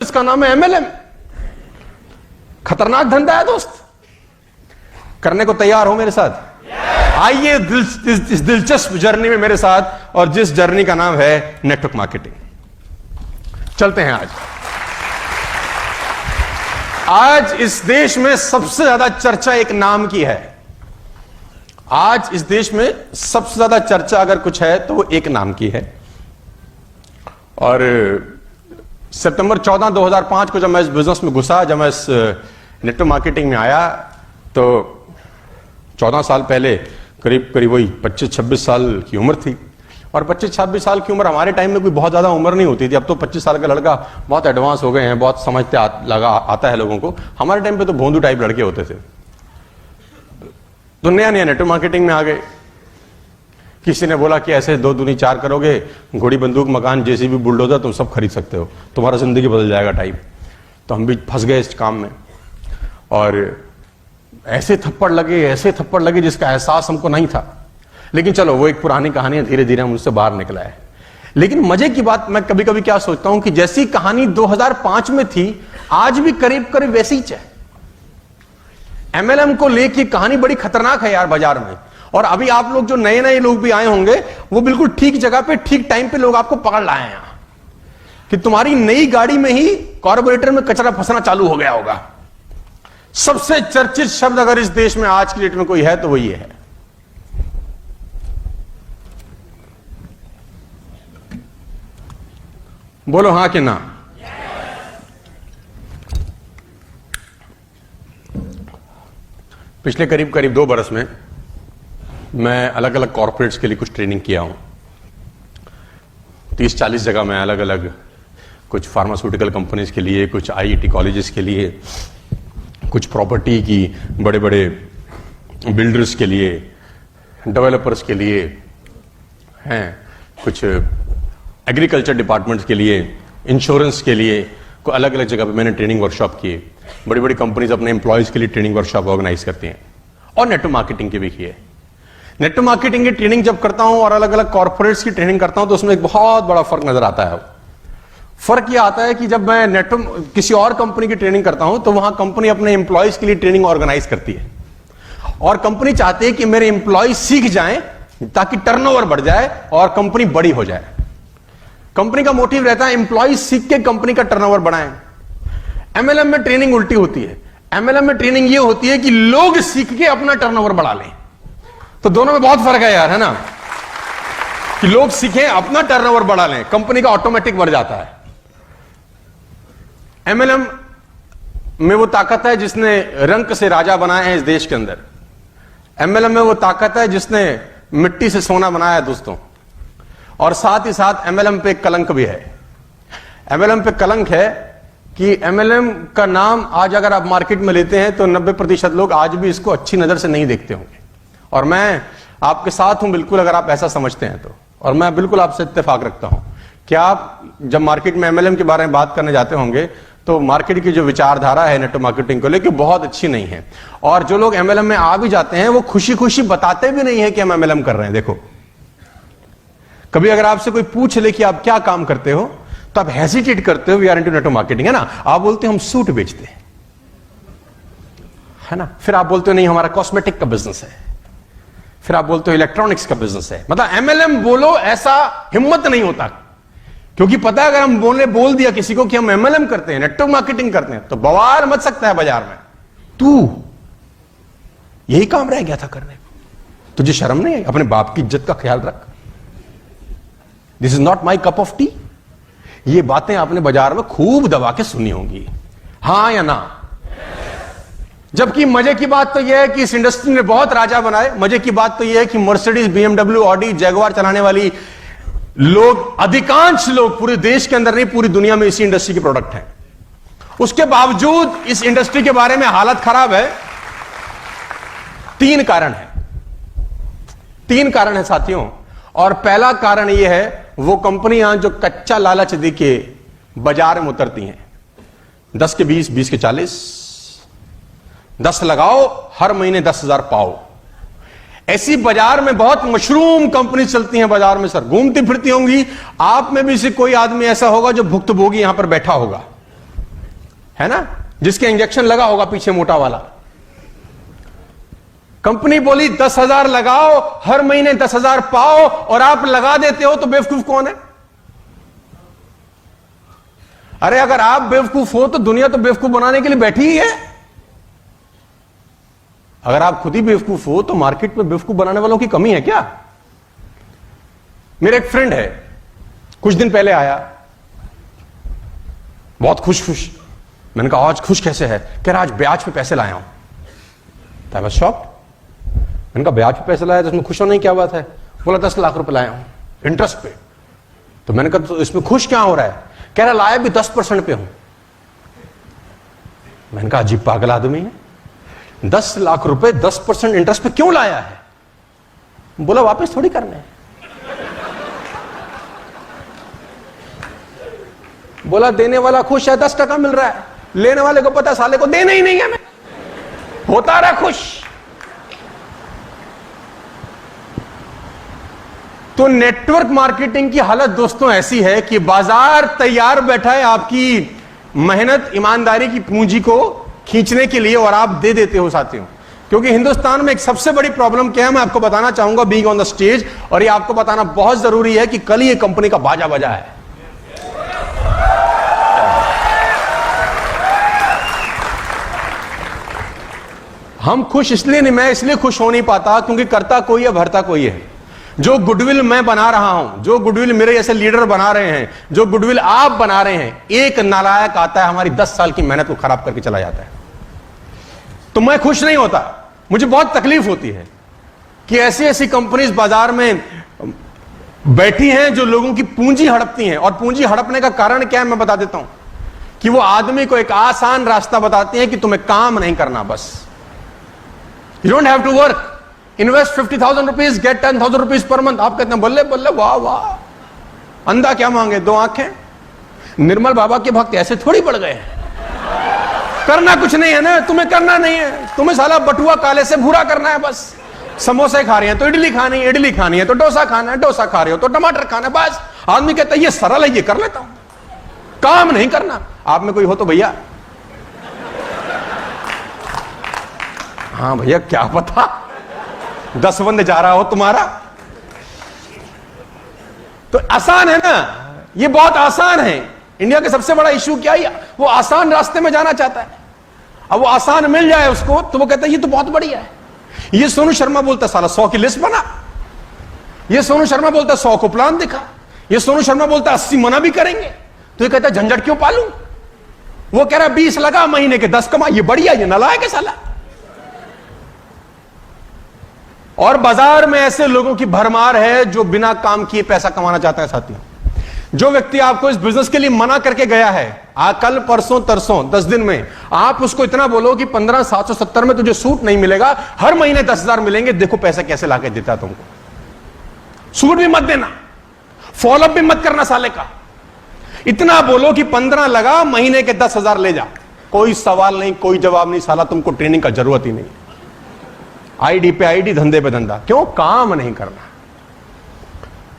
इसका नाम है एमएलएम। खतरनाक धंधा है दोस्त। करने को तैयार हो मेरे साथ? आइए इस दिलचस्प जर्नी में मेरे साथ, और जिस जर्नी का नाम है नेटवर्क मार्केटिंग। चलते हैं। आज इस देश में सबसे ज्यादा चर्चा एक नाम की है। आज इस देश में सबसे ज्यादा चर्चा अगर कुछ है तो वो एक नाम की है। और सितंबर 14, 2005 को जब मैं इस बिजनेस में घुसा, जब मैं इस नेटवर्क मार्केटिंग में आया, तो 14 साल पहले करीब वही 25-26 साल की उम्र थी। और 25-26 साल की उम्र हमारे टाइम में कोई बहुत ज्यादा उम्र नहीं होती थी। अब तो 25 साल का लड़का बहुत एडवांस हो गए हैं, बहुत समझते आता है लोगों को। हमारे टाइम पे तो भोंदू टाइप लड़के होते थे। तो नया नेटवर्क मार्केटिंग में आ गए। किसी ने बोला कि ऐसे 2 दूनी 4 करोगे, घोड़ी बंदूक मकान जेसीबी बुलडोजर तुम सब खरीद सकते हो, तुम्हारा जिंदगी बदल जाएगा टाइप। तो हम भी फंस गए इस काम में, और ऐसे थप्पड़ लगे जिसका एहसास हमको नहीं था। लेकिन चलो वो एक पुरानी कहानी है, धीरे धीरे हम उससे बाहर निकला है। लेकिन मजे की बात, मैं कभी कभी क्या सोचता हूं कि जैसी कहानी 2005 में थी, आज भी करीब करीब वैसी ही है। एमएलएम को लेके कहानी बड़ी खतरनाक है यार बाजार में। और अभी आप लोग जो नए नए लोग भी आए होंगे, वो बिल्कुल ठीक जगह पे ठीक टाइम पे लोग आपको पकड़ लाए हैं कि तुम्हारी नई गाड़ी में ही कार्बोरेटर में कचरा फंसना चालू हो गया होगा। सबसे चर्चित शब्द अगर इस देश में आज की डेट में कोई है तो वो ये है। बोलो हां कि ना? पिछले करीब 2 बरस में मैं अलग अलग कॉर्पोरेट्स के लिए कुछ ट्रेनिंग किया हूं। 30-40 जगह मैं अलग अलग, कुछ फार्मास्यूटिकल कंपनीज के लिए, कुछ आईआईटी कॉलेजेस के लिए, कुछ प्रॉपर्टी की बड़े बड़े बिल्डर्स के लिए, डेवलपर्स के लिए हैं, कुछ एग्रीकल्चर डिपार्टमेंट्स के लिए, इंश्योरेंस के लिए, को अलग अलग जगह पे मैंने ट्रेनिंग वर्कशॉप किए। बड़ी बड़ी कंपनीज अपने एम्प्लॉयज के लिए ट्रेनिंग वर्कशॉप ऑर्गेनाइज करती हैं, और नेटवर्क मार्केटिंग के भी किए। नेटवर्क मार्केटिंग की ट्रेनिंग जब करता हूं और अलग अलग कॉर्पोरेट्स की ट्रेनिंग करता हूं, तो उसमें एक बहुत बड़ा फर्क नजर आता है। फर्क यह आता है कि जब मैं नेटवर्क किसी और कंपनी की ट्रेनिंग करता हूं, तो वहां कंपनी अपने एम्प्लॉयज के लिए ट्रेनिंग ऑर्गेनाइज करती है, और कंपनी चाहती है कि मेरे एम्प्लॉय सीख जाएं ताकि टर्नओवर बढ़ जाए और कंपनी बड़ी हो जाए। कंपनी का मोटिव रहता है एम्प्लॉय सीख के कंपनी का टर्नओवर बढ़ाएं। एमएलएम में ट्रेनिंग उल्टी होती है। एमएलएम में ट्रेनिंग यह होती है कि लोग सीख के अपना टर्नओवर बढ़ा लें। तो दोनों में बहुत फर्क है यार, है ना? कि लोग सीखें, अपना टर्नओवर बढ़ा लें, कंपनी का ऑटोमेटिक बढ़ जाता है। एमएलएम में वो ताकत है जिसने रंक से राजा बनाए हैं इस देश के अंदर। एमएलएम में वो ताकत है जिसने मिट्टी से सोना बनाया है दोस्तों। और साथ ही साथ एमएलएम पे कलंक भी है। एमएलएम पे कलंक है कि एमएलएम का नाम आज अगर आप मार्केट में लेते हैं तो 90% लोग आज भी इसको अच्छी नजर से नहीं देखते होंगे। और मैं आपके साथ हूं बिल्कुल, अगर आप ऐसा समझते हैं तो। और मैं बिल्कुल आपसे इत्तेफाक रखता हूं कि आप जब मार्केट में एमएलएम के बारे में बात करने जाते होंगे, तो मार्केट की जो विचारधारा है नेटवर्क मार्केटिंग को लेकर बहुत अच्छी नहीं है। और जो लोग एमएलएम में आ भी जाते हैं, वो खुशी खुशी बताते भी नहीं है कि हम एमएलएम कर रहे हैं। देखो, कभी अगर आपसे कोई पूछ ले कि आप क्या काम करते हो, तो आप हेसिटेट करते हो, we are into network marketing, है ना? आप बोलते हो हम सूट बेचते हैं, है ना? फिर आप बोलते हो नहीं हमारा कॉस्मेटिक का बिजनेस है। फिर आप बोलते हो इलेक्ट्रॉनिक्स का बिजनेस है। मतलब एमएलएम बोलो, ऐसा हिम्मत नहीं होता, क्योंकि पता है अगर हम बोल दिया किसी को कि हम एमएलएम करते हैं, नेटवर्क मार्केटिंग करते हैं, तो बवाल मच सकता है बाजार में। तू यही काम रह गया था करने को, तुझे शर्म नहीं है? अपने बाप की इज्जत का ख्याल रख। This is not my cup of T. ये बातें आपने बाजार में खूब दबा के सुनी होंगी, हां या ना? जबकि मजे की बात तो यह है कि इस इंडस्ट्री ने बहुत राजा बनाए। मजे की बात तो यह है कि मर्सिडीज, बीएमडब्ल्यू, ऑडी, जैगुआर चलाने वाली लोग, अधिकांश लोग पूरे देश के अंदर नहीं पूरी दुनिया में इसी इंडस्ट्री के प्रोडक्ट हैं। उसके बावजूद इस इंडस्ट्री के बारे में हालत खराब है। 3 कारण है। 3 कारण है साथियों। और पहला कारण यह है, वो कंपनियां जो कच्चा लालच दे के बाजार में उतरती हैं। 10 के 20, 20 के 40, 10 लगाओ, हर महीने 10,000 पाओ। ऐसी बाजार में बहुत मशरूम कंपनी चलती हैं बाजार में सर, घूमती फिरती होंगी। आप में भी से कोई आदमी ऐसा होगा जो भुक्तभोगी यहां पर बैठा होगा। है ना, जिसके इंजेक्शन लगा होगा पीछे मोटा वाला। कंपनी बोली 10,000 लगाओ, हर महीने 10,000 पाओ, और आप लगा देते हो, तो बेवकूफ कौन है? अरे अगर आप बेवकूफ हो तो दुनिया तो बेवकूफ बनाने के लिए बैठी ही है। अगर आप खुद ही बेवकूफ हो तो मार्केट में बेवकूफ बनाने वालों की कमी है क्या? मेरा एक फ्रेंड है, कुछ दिन पहले आया, बहुत खुश खुश। मैंने कहा आज खुश कैसे है? कह रहा आज ब्याज पे पैसे लाया हूं। I was shocked. मैंने कहा ब्याज पे पैसे लाया तो इसमें खुश होने की क्या बात है? बोला 10 लाख रुपए लाया हूं इंटरेस्ट पे। तो मैंने कहा तो इसमें खुश क्या हो रहा है? कह रहा लाया भी 10% पे हूं। मैंने कहा अजीब पागल आदमी है, 10 लाख रुपए 10% इंटरेस्ट पे क्यों लाया है? बोला वापस थोड़ी करने हैं। बोला देने वाला खुश है, 10% मिल रहा है, लेने वाले को पता साले को देना ही नहीं है, मैं होता रहा खुश। तो नेटवर्क मार्केटिंग की हालत दोस्तों ऐसी है कि बाजार तैयार बैठा है आपकी मेहनत ईमानदारी की पूंजी को खींचने के लिए, और आप दे देते हो साथियों। क्योंकि हिंदुस्तान में एक सबसे बड़ी प्रॉब्लम क्या है, मैं आपको बताना चाहूंगा बीइंग ऑन द स्टेज, और ये आपको बताना बहुत जरूरी है कि कल ये कंपनी का बाजा बजा है। हम खुश इसलिए नहीं, मैं इसलिए खुश हो नहीं पाता क्योंकि करता कोई है भरता कोई है। जो गुडविल मैं बना रहा हूं, जो गुडविल मेरे जैसे लीडर बना रहे हैं, जो गुडविल आप बना रहे हैं, एक नालायक आता है हमारी 10 साल की मेहनत को खराब करके चला जाता है। तो मैं खुश नहीं होता, मुझे बहुत तकलीफ होती है कि ऐसी ऐसी कंपनीज बाजार में बैठी हैं जो लोगों की पूंजी हड़पती हैं। और पूंजी हड़पने का कारण क्या है मैं बता देता हूं, कि वो आदमी को एक आसान रास्ता बताती हैं कि तुम्हें काम नहीं करना, बस you don't have to work, invest 50,000 rupees, get 10,000 rupees per month. आप कहते हैं बल्ले बल्ले, वाह वाह, अंधा क्या मांगे, 2 आंखें। निर्मल बाबा के भक्त ऐसे थोड़ी बढ़ गए हैं। करना कुछ नहीं है ना, तुम्हें करना नहीं है, तुम्हें साला बटुआ काले से भूरा करना है बस। समोसे खा रहे हैं तो इडली खानी है, इडली खानी है तो डोसा खाना है, डोसा खा रहे हो तो टमाटर खाना है, बस। आदमी कहता है ये सरल है, ये कर लेता हूं, काम नहीं करना। आप में कोई हो तो भैया, हाँ भैया क्या पता 10 बंदे जा रहा हो तुम्हारा। तो आसान है ना, ये बहुत आसान है। इंडिया का सबसे बड़ा इशू क्या है, वो आसान रास्ते में जाना चाहता है। अब वो आसान मिल जाए उसको तो वो कहता है ये तो बहुत बढ़िया है। ये सोनू शर्मा बोलता है साला 100 की लिस्ट बना, ये सोनू शर्मा बोलता है 100 को प्लान दिखा, ये सोनू शर्मा बोलता है 80 मना भी करेंगे। तो ये कहता है झंझट क्यों पालू, वो कह रहा है 20 लगा महीने के 10 कमा, ये बढ़िया, ये नालायक है साला। और बाजार में ऐसे लोगों की भरमार है जो बिना काम किए पैसा कमाना चाहता है साथियों। जो व्यक्ति आपको इस बिजनेस के लिए मना करके गया है, कल परसों तरसों 10 दिन में, आप उसको इतना बोलो कि 15,770 में तुझे सूट नहीं मिलेगा, हर महीने 10,000 मिलेंगे, देखो पैसा कैसे लाके देता तुमको। सूट भी मत देना, फॉलोअप भी मत करना साले का। इतना बोलो कि 15 लगा महीने के 10,000 ले जा, कोई सवाल नहीं, कोई जवाब नहीं, साला तुमको ट्रेनिंग का जरूरत ही नहीं। आईडी पे आईडी, धंधे पे धंधा, क्यों? काम नहीं करना।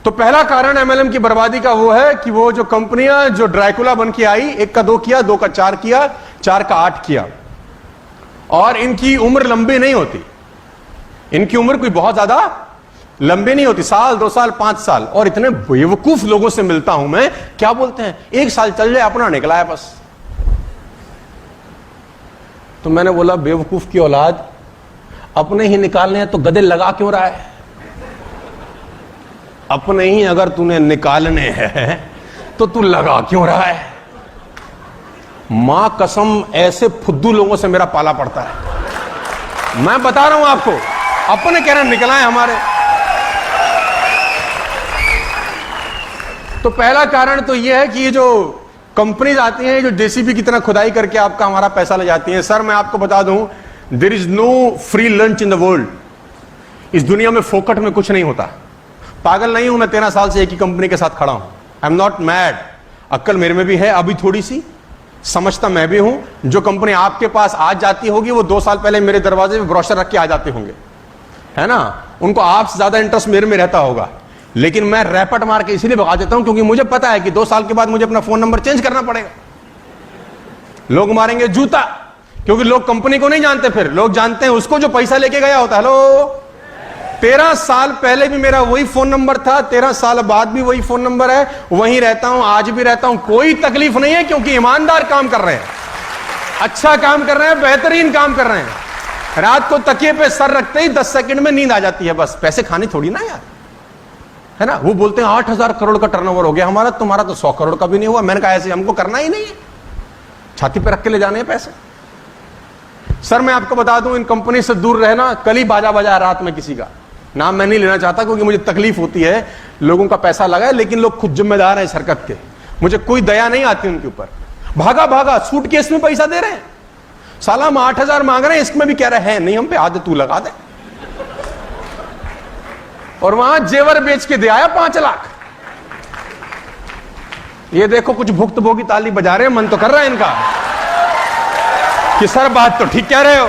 तो पहला कारण एमएलएम की बर्बादी का वो है कि वो जो कंपनियां जो ड्रैकुला बन के आई, 1 का 2 किया, 2 का 4 किया, 4 का 8 किया, और इनकी उम्र लंबी नहीं होती। इनकी उम्र कोई बहुत ज्यादा लंबी नहीं होती, साल 2 साल 5 साल। और इतने बेवकूफ लोगों से मिलता हूं मैं, क्या बोलते हैं 1 साल चल जाए अपना निकला है बस। तो मैंने बोला बेवकूफ की औलाद, अपने ही निकालने हैं तो गदे लगा क्यों रहा है? अपने ही अगर तूने निकालने हैं तो तू लगा क्यों रहा है? मां कसम ऐसे फुद्दू लोगों से मेरा पाला पड़ता है, मैं बता रहा हूं आपको। अपने कह रहे निकला है हमारे। तो पहला कारण तो यह है कि ये जो कंपनीज आती हैं जो जेसीबी की तरह खुदाई करके आपका हमारा पैसा ले जाती हैं। सर मैं आपको बता दूं, there is no free lunch in the world. इस दुनिया में फोकट में कुछ नहीं होता। पागल नहीं हूं मैं, 13 साल से एक ही कंपनी के साथ खड़ा हूं। आई एम नॉट मैड, अक्ल मेरे में भी है अभी थोड़ी सी, समझता मैं भी हूं। जो कंपनी आपके पास आज जाती होगी वो 2 साल पहले मेरे दरवाजे पे ब्रोशर रख के आ जाते होंगे, है ना। उनको आपसे ज्यादा इंटरेस्ट मेरे में रहता होगा, लेकिन मैं रैपट मार के इसलिए भगा देता हूं क्योंकि मुझे पता है कि 2 साल के बाद मुझे अपना फोन नंबर चेंज करना पड़ेगा। लोग मारेंगे जूता, क्योंकि लोग कंपनी को नहीं जानते, फिर लोग जानते हैं उसको जो पैसा लेके गया होता है। हेलो, 13 साल पहले भी मेरा वही फोन नंबर था, 13 साल बाद भी वही फोन नंबर है, वहीं रहता हूं, आज भी रहता हूं, कोई तकलीफ नहीं है, क्योंकि ईमानदार काम कर रहे हैं, अच्छा काम कर रहे हैं, बेहतरीन काम कर रहे हैं। रात को तकिए पे सर रखते ही 10 सेकंड में नींद आ जाती है, बस पैसे खाने थोड़ी ना यार, है ना। वो बोलते हैं 8,000 करोड़ का टर्नओवर हो गया हमारा, तुम्हारा तो 100 करोड़ का भी नहीं हुआ। मैंने कहा ऐसे हमको करना ही नहीं है, छाती पे रख के ले जाने हैं पैसे। सर मैं आपको बता दूं, इन कंपनी से दूर रहना। कल ही बाजा बजा रात में किसी का, नाम मैं नहीं लेना चाहता क्योंकि मुझे तकलीफ होती है, लोगों का पैसा लगा है, लेकिन लोग खुद जिम्मेदार हैं इस हरकत के, मुझे कोई दया नहीं आती उनके ऊपर। भागा भागा सूटकेस में पैसा दे रहे हैं, साला हम 8,000 मांग रहे हैं, इसमें भी कह रहे हैं नहीं हम पे, आधे तू लगा दे। और वहां जेवर बेच के दे आया 5 लाख। ये देखो कुछ भुक्तभोगी ताली बजा रहे हैं, मन तो कर रहा है इनका कि सर बात तो ठीक कह रहे हो,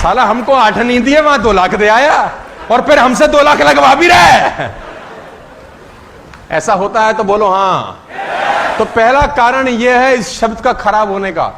साला हमको 8 नहीं दिए, वहां 2 लाख दे आया और फिर हमसे 2 लाख लगवा भी रहा है। ऐसा होता है तो बोलो हाँ। तो पहला कारण यह है इस शब्द का खराब होने का।